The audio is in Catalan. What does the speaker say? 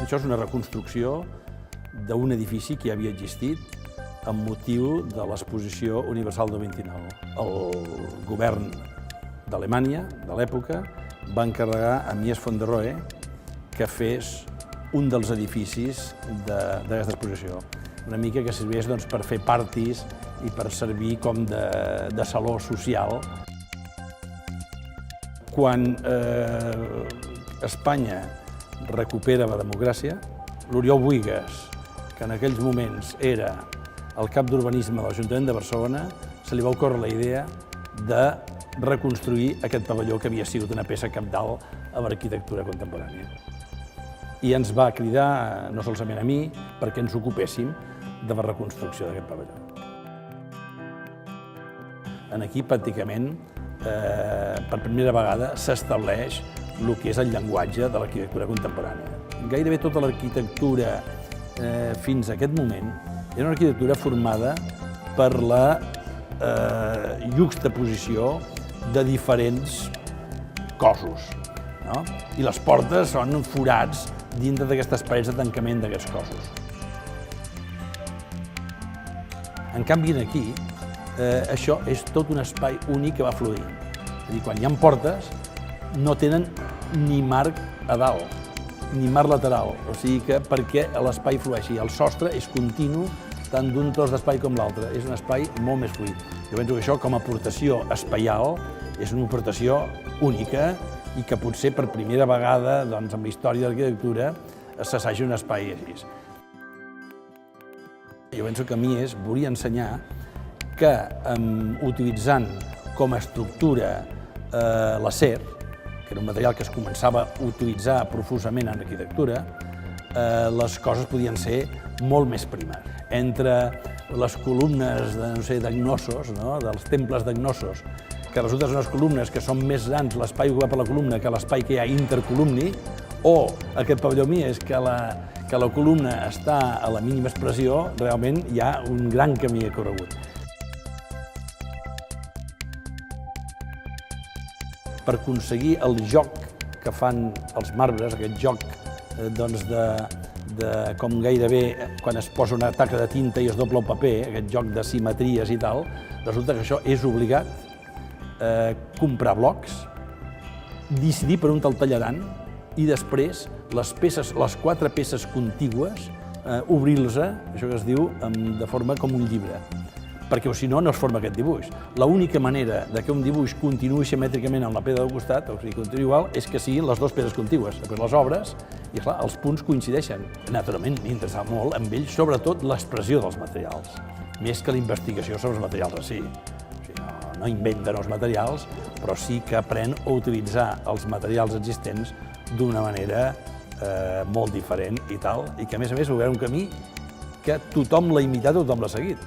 Això és una reconstrucció d'un edifici que ja havia existit amb motiu de l'Exposició Universal del 29. El govern d'Alemanya, de l'època, va encarregar a Mies van der Rohe que fes un dels edificis d'aquesta exposició. Una mica que serveix per fer parties i per servir com de saló social. Quan Espanya recupera la democràcia, l'Oriol Bohigas, que en aquells moments era el cap d'urbanisme de l'Ajuntament de Barcelona, se li va ocórrer la idea de reconstruir aquest pavelló que havia sigut una peça cabdal a l'arquitectura contemporània. I ens va cridar, no solament a mi, perquè ens ocupéssim de la reconstrucció d'aquest pavelló. Aquí, pràcticament, per primera vegada s'estableix el que és el llenguatge de l'arquitectura contemporània. Gairebé tota l'arquitectura fins a aquest moment era una arquitectura formada per la juxtaposició de diferents cossos. I les portes són forats dintre d'aquestes parets de tancament d'aquests cossos. En canvi, aquí, això és tot un espai únic que va fluir. És a dir, quan hi ha portes, no tenen ni marc a dalt, ni marc lateral, o sigui que perquè l'espai flueixi. El sostre és continu tant d'un tros d'espai com l'altre, és un espai molt més fluid. Jo penso que això, com a aportació espaial, és una aportació única i que potser per primera vegada en la història de l'arquitectura s'assagi un espai així. Jo penso que a mi volia ensenyar que utilitzant com a estructura l'acer, que era un material que es començava a utilitzar profusament en l'arquitectura, les coses podien ser molt més primes. Entre les columnes d'agnossos, dels temples d'agnossos, que resulta que són unes columnes que són més grans l'espai ocupat per la columna que l'espai que hi ha intercolumni, o aquest pavelló Mies, que la columna està a la mínima expressió, realment hi ha un gran camí corregut. Per aconseguir el joc que fan els marbres, aquest joc com gairebé quan es posa una taca de tinta i es dobla el paper, aquest joc de simetries i tal, resulta que això és obligat comprar blocs, decidir per on te'l tallaran i després les 4 peces contigües obrir-les, això que es diu, de forma com un llibre, perquè si no, no es forma aquest dibuix. L'única manera que un dibuix continuï simètricament amb la pedra del costat, o sigui, continuï igual, és que siguin les 2 peces contigües. Després les obres, i clar, els punts coincideixen. Naturalment, m'interessava molt amb ells, sobretot l'expressió dels materials, més que la investigació sobre els materials en si. No inventa nous materials, però sí que aprèn a utilitzar els materials existents d'una manera molt diferent i tal, i que a més ho veu un camí que tothom l'ha imitat, tothom l'ha seguit.